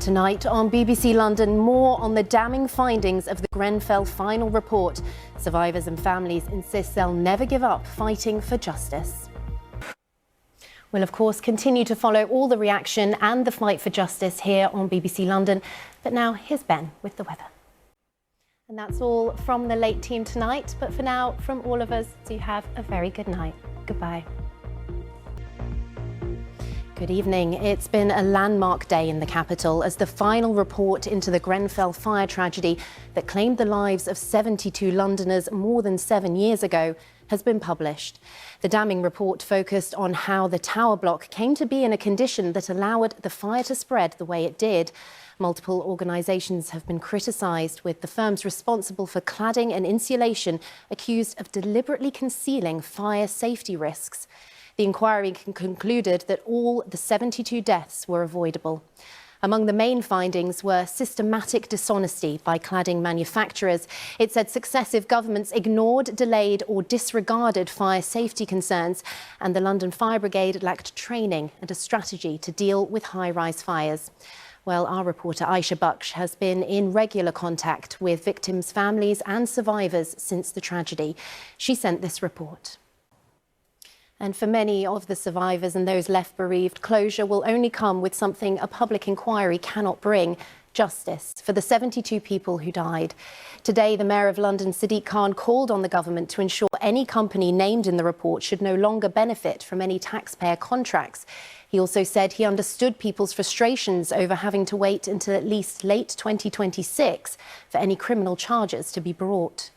Tonight on BBC London, more on the damning findings of the Grenfell final report. Survivors and families insist they'll never give up fighting for justice. We'll of course continue to follow all the reaction and the fight for justice here on BBC London. But now here's Ben with the weather. And that's all from the late team tonight. But for now, from all of us, do have a very good night. Goodbye. Good evening. It's been a landmark day in the capital as the final report into the Grenfell fire tragedy that claimed the lives of 72 Londoners more than 7 years ago has been published. The damning report focused on how the tower block came to be in a condition that allowed the fire to spread the way it did. Multiple organisations have been criticised, with the firms responsible for cladding and insulation accused of deliberately concealing fire safety risks. The inquiry concluded that all the 72 deaths were avoidable. Among the main findings were systematic dishonesty by cladding manufacturers. It said successive governments ignored, delayed or disregarded fire safety concerns, and the London Fire Brigade lacked training and a strategy to deal with high-rise fires. Well, our reporter Aisha Baksh has been in regular contact with victims' families and survivors since the tragedy. She sent this report. And for many of the survivors and those left bereaved, closure will only come with something a public inquiry cannot bring: justice for the 72 people who died. Today, the Mayor of London, Sadiq Khan, called on the government to ensure any company named in the report should no longer benefit from any taxpayer contracts. He also said he understood people's frustrations over having to wait until at least late 2026 for any criminal charges to be brought.